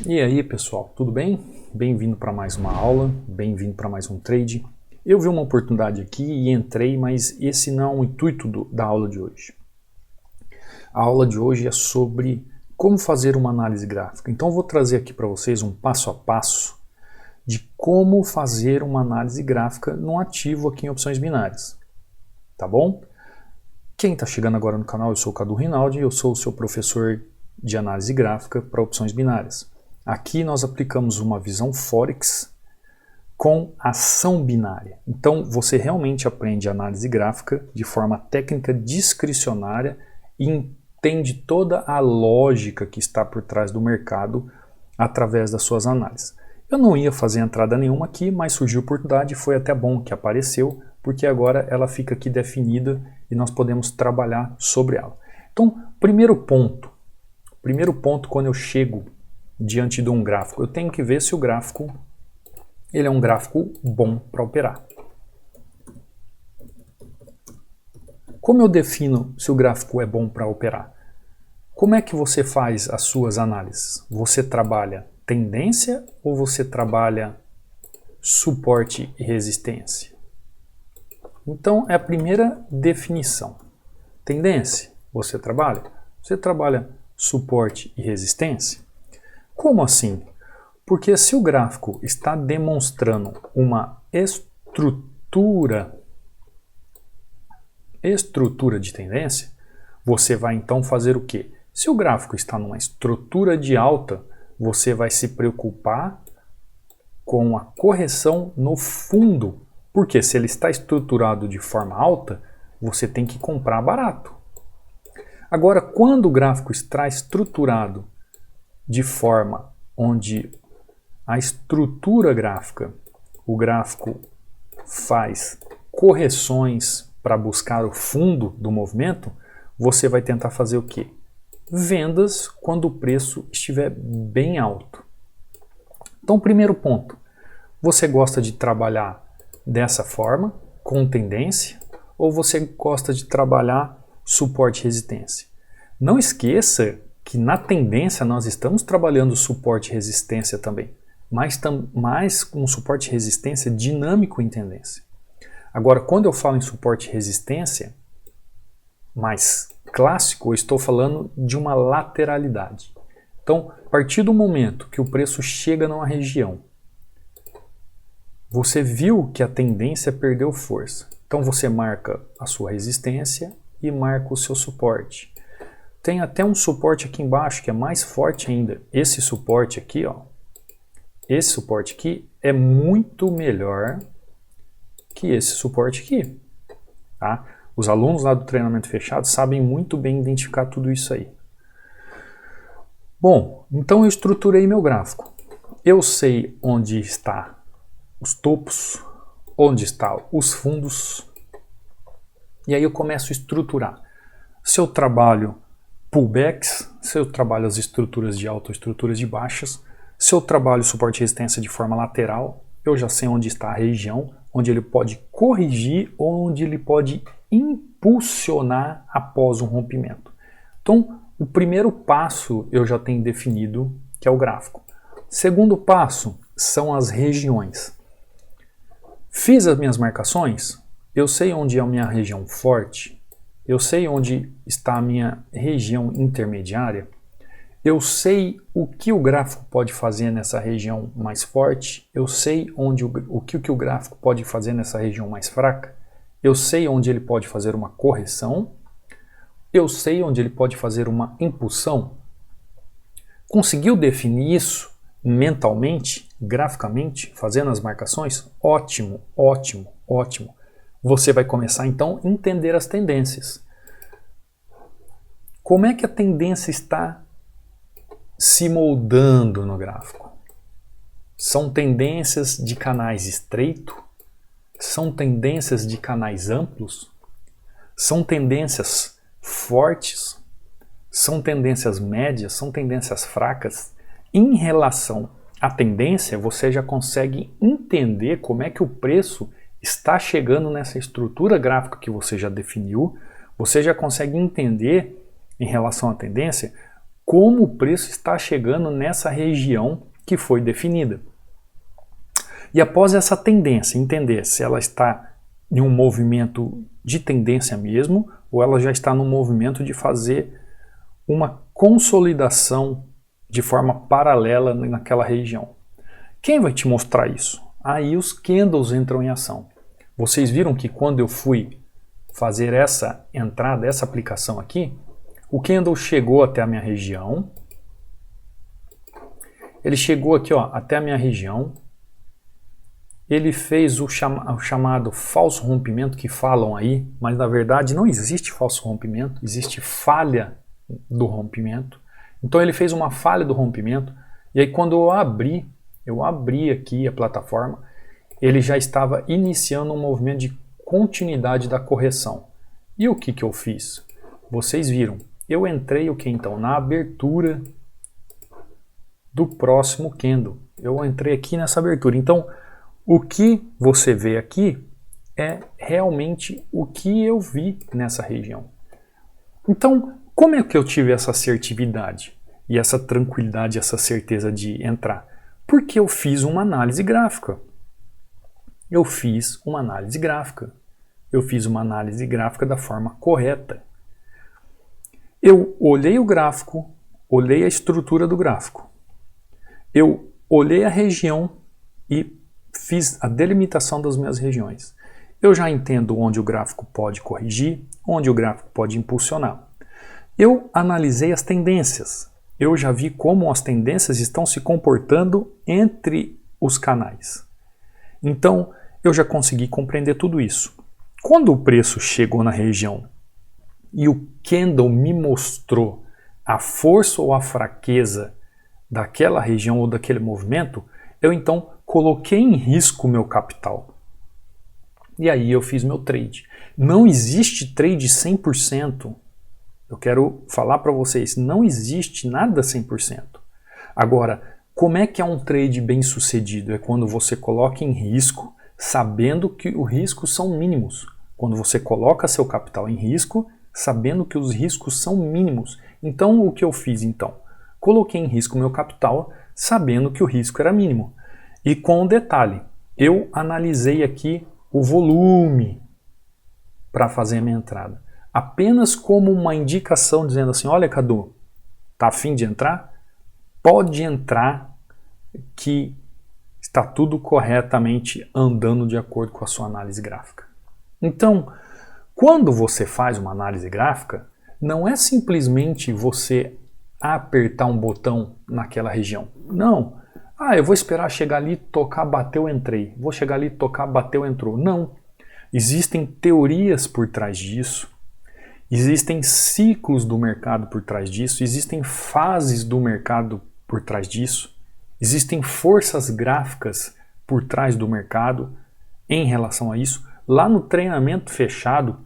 E aí pessoal, tudo bem? Bem-vindo para mais uma aula, bem-vindo para mais um trade. Eu vi uma oportunidade aqui e entrei, mas esse não é o intuito da aula de hoje. A aula de hoje é sobre como fazer uma análise gráfica. Então eu vou trazer aqui para vocês um passo a passo de como fazer uma análise gráfica no ativo aqui em opções binárias. Tá bom? Quem está chegando agora no canal, eu sou o Cadu Rinaldi, eu sou o seu professor de análise gráfica para opções binárias. Aqui nós aplicamos uma visão Forex com ação binária. Então você realmente aprende análise gráfica de forma técnica discricionária e entende toda a lógica que está por trás do mercado através das suas análises. Eu não ia fazer entrada nenhuma aqui, mas surgiu a oportunidade e foi até bom que apareceu, porque agora ela fica aqui definida e nós podemos trabalhar sobre ela. Então, primeiro ponto quando eu chego diante de um gráfico, eu tenho que ver se o gráfico ele é um gráfico bom para operar. Como eu defino se o gráfico é bom para operar? Como é que você faz as suas análises? Você trabalha tendência ou você trabalha suporte e resistência? Então é a primeira definição. Tendência, você trabalha? Você trabalha suporte e resistência? Como assim? Porque se o gráfico está demonstrando uma estrutura de tendência, você vai então fazer o quê? Se o gráfico está numa estrutura de alta, você vai se preocupar com a correção no fundo, porque se ele está estruturado de forma alta, você tem que comprar barato. Agora, quando o gráfico está estruturado de forma onde a estrutura gráfica, o gráfico faz correções para buscar o fundo do movimento, você vai tentar fazer o quê? Vendas quando o preço estiver bem alto. Então, primeiro ponto, você gosta de trabalhar dessa forma, com tendência, ou você gosta de trabalhar suporte e resistência? Não esqueça que na tendência nós estamos trabalhando suporte e resistência também, mas um suporte e resistência dinâmico em tendência. Agora, quando eu falo em suporte e resistência mais clássico, eu estou falando de uma lateralidade. Então, a partir do momento que o preço chega numa região, você viu que a tendência perdeu força. Então você marca a sua resistência e marca o seu suporte. Tem até um suporte aqui embaixo que é mais forte ainda. Esse suporte aqui, ó, esse suporte aqui é muito melhor que esse suporte aqui. Tá? Os alunos lá do treinamento fechado sabem muito bem identificar tudo isso aí. Bom, então eu estruturei meu gráfico. Eu sei onde está os topos, onde estão os fundos, e aí eu começo a estruturar. Se eu trabalho pullbacks, se eu trabalho as estruturas de alta ou estruturas de baixas, se eu trabalho suporte e resistência de forma lateral, eu já sei onde está a região, onde ele pode corrigir ou onde ele pode impulsionar após um rompimento. Então, o primeiro passo eu já tenho definido, que é o gráfico. Segundo passo são as regiões. Fiz as minhas marcações, eu sei onde é a minha região forte, eu sei onde está a minha região intermediária, eu sei o que o gráfico pode fazer nessa região mais forte, eu sei o que o gráfico pode fazer nessa região mais fraca, eu sei onde ele pode fazer uma correção, eu sei onde ele pode fazer uma impulsão. Conseguiu definir isso mentalmente, graficamente, fazendo as marcações? Ótimo, ótimo, ótimo. Você vai começar então a entender as tendências. Como é que a tendência está se moldando no gráfico? São tendências de canais estreitos? São tendências de canais amplos? São tendências fortes? São tendências médias? São tendências fracas? Em relação à tendência, você já consegue entender como é que o preço está chegando nessa estrutura gráfica que você já definiu. Você já consegue entender, em relação à tendência, como o preço está chegando nessa região que foi definida. E após essa tendência, entender se ela está em um movimento de tendência mesmo, ou ela já está no movimento de fazer uma consolidação de forma paralela naquela região. Quem vai te mostrar isso? Aí os candles entram em ação. Vocês viram que quando eu fui fazer essa entrada, essa aplicação aqui, o candle chegou até a minha região. Ele chegou aqui, ó, até a minha região. Ele fez o chamado falso rompimento que falam aí, mas na verdade não existe falso rompimento, existe falha do rompimento. Então ele fez uma falha do rompimento, e aí quando eu abri aqui a plataforma, ele já estava iniciando um movimento de continuidade da correção. E o que eu fiz? Vocês viram, eu entrei o que então? Na abertura do próximo candle. Eu entrei aqui nessa abertura. Então, o que você vê aqui é realmente o que eu vi nessa região. Então, como é que eu tive essa assertividade e essa tranquilidade, essa certeza de entrar? Porque eu fiz uma análise gráfica. Eu fiz uma análise gráfica. Eu fiz uma análise gráfica da forma correta. Eu olhei o gráfico, olhei a estrutura do gráfico. Eu olhei a região e fiz a delimitação das minhas regiões. Eu já entendo onde o gráfico pode corrigir, onde o gráfico pode impulsionar. Eu analisei as tendências. Eu já vi como as tendências estão se comportando entre os canais. Então, eu já consegui compreender tudo isso. Quando o preço chegou na região e o candle me mostrou a força ou a fraqueza daquela região ou daquele movimento, eu então coloquei em risco o meu capital. E aí eu fiz meu trade. Não existe trade 100%. Eu quero falar para vocês, não existe nada 100%. Agora, como é que é um trade bem sucedido? É quando você coloca em risco, sabendo que os riscos são mínimos. Quando você coloca seu capital em risco, sabendo que os riscos são mínimos. Então, o que eu fiz então? Coloquei em risco meu capital, sabendo que o risco era mínimo. E com um detalhe, eu analisei aqui o volume para fazer a minha entrada. Apenas como uma indicação dizendo assim, olha Cadu, tá a fim de entrar? Pode entrar que está tudo corretamente andando de acordo com a sua análise gráfica. Então, quando você faz uma análise gráfica, não é simplesmente você apertar um botão naquela região. Não. Eu vou esperar chegar ali, tocar, bateu, entrei. Vou chegar ali, tocar, bateu, entrou. Não. Existem teorias por trás disso. Existem ciclos do mercado por trás disso. Existem fases do mercado por trás disso. Existem forças gráficas por trás do mercado em relação a isso. Lá no treinamento fechado,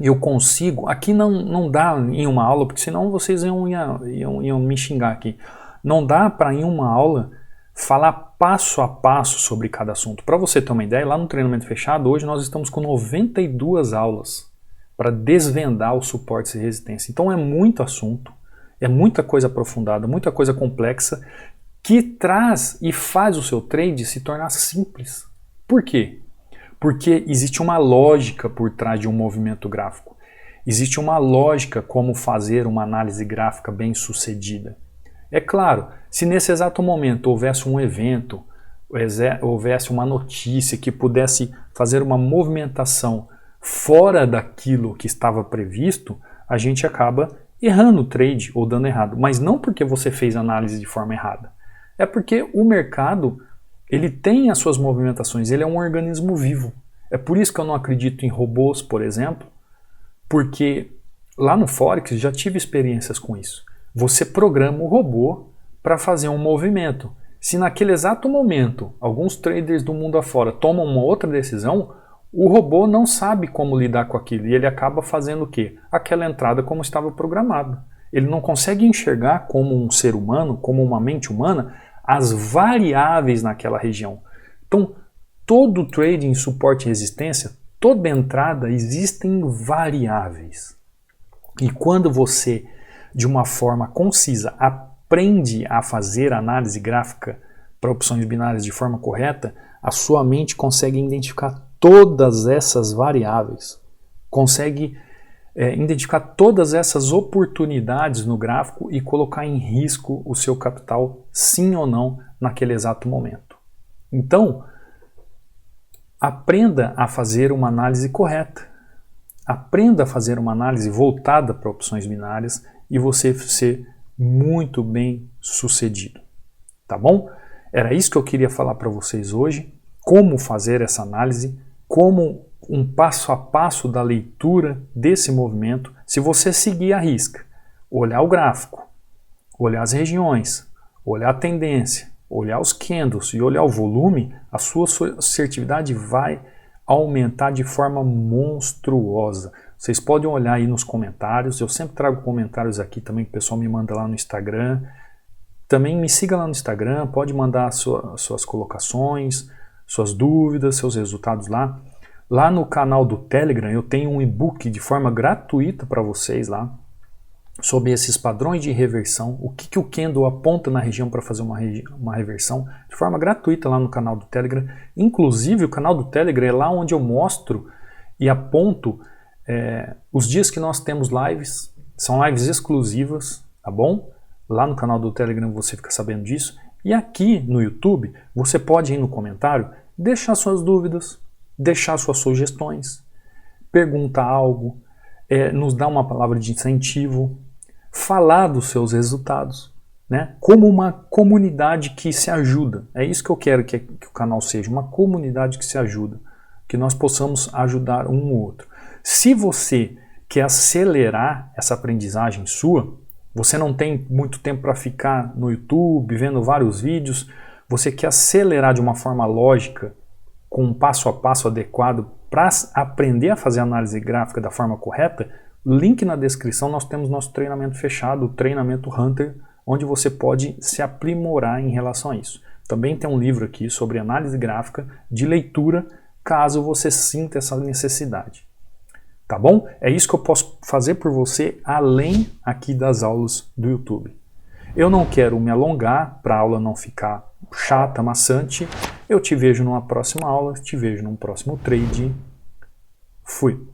eu consigo... Aqui não dá em uma aula, porque senão vocês iam me xingar aqui. Não dá para em uma aula falar passo a passo sobre cada assunto. Para você ter uma ideia, lá no treinamento fechado, hoje nós estamos com 92 aulas para desvendar os suportes e resistência. Então é muito assunto, é muita coisa aprofundada, muita coisa complexa, que traz e faz o seu trade se tornar simples. Por quê? Porque existe uma lógica por trás de um movimento gráfico. Existe uma lógica como fazer uma análise gráfica bem sucedida. É claro, se nesse exato momento houvesse um evento, houvesse uma notícia que pudesse fazer uma movimentação fora daquilo que estava previsto, a gente acaba errando o trade ou dando errado. Mas não porque você fez a análise de forma errada. É porque o mercado, ele tem as suas movimentações, ele é um organismo vivo. É por isso que eu não acredito em robôs, por exemplo, porque lá no Forex já tive experiências com isso. Você programa o robô para fazer um movimento. Se naquele exato momento alguns traders do mundo afora tomam uma outra decisão, o robô não sabe como lidar com aquilo e ele acaba fazendo o quê? Aquela entrada como estava programado. Ele não consegue enxergar como um ser humano, como uma mente humana, as variáveis naquela região. Então, todo trade em suporte e resistência, toda entrada existem variáveis. E quando você de uma forma concisa, aprende a fazer análise gráfica para opções binárias de forma correta, a sua mente consegue identificar todas essas variáveis, consegue identificar todas essas oportunidades no gráfico e colocar em risco o seu capital, sim ou não, naquele exato momento. Então, aprenda a fazer uma análise correta. Aprenda a fazer uma análise voltada para opções binárias e você ser muito bem sucedido. Tá bom? Era isso que eu queria falar para vocês hoje. Como fazer essa análise, como um passo a passo da leitura desse movimento, se você seguir a risca, olhar o gráfico, olhar as regiões, olhar a tendência, olhar os candles e olhar o volume, a sua assertividade vai aumentar de forma monstruosa. Vocês podem olhar aí nos comentários, eu sempre trago comentários aqui também que o pessoal me manda lá no Instagram. Também me siga lá no Instagram, pode mandar suas colocações, suas dúvidas, seus resultados lá. Lá no canal do Telegram eu tenho um e-book de forma gratuita para vocês lá, sobre esses padrões de reversão, o que o candle aponta na região para fazer uma reversão, de forma gratuita lá no canal do Telegram. Inclusive o canal do Telegram é lá onde eu mostro e aponto os dias que nós temos lives, são lives exclusivas, tá bom? Lá no canal do Telegram você fica sabendo disso. E aqui no YouTube você pode ir no comentário, deixar suas dúvidas, deixar suas sugestões, perguntar algo, nos dar uma palavra de incentivo, falar dos seus resultados, né? Como uma comunidade que se ajuda. É isso que eu quero que o canal seja, uma comunidade que se ajuda, que nós possamos ajudar um ao outro. Se você quer acelerar essa aprendizagem sua, você não tem muito tempo para ficar no YouTube vendo vários vídeos, você quer acelerar de uma forma lógica, com um passo a passo adequado para aprender a fazer análise gráfica da forma correta, link na descrição nós temos nosso treinamento fechado, o treinamento Hunter, onde você pode se aprimorar em relação a isso. Também tem um livro aqui sobre análise gráfica de leitura, caso você sinta essa necessidade. Tá bom? É isso que eu posso fazer por você, além aqui das aulas do YouTube. Eu não quero me alongar para a aula não ficar chata, maçante. Eu te vejo numa próxima aula, te vejo num próximo trade. Fui!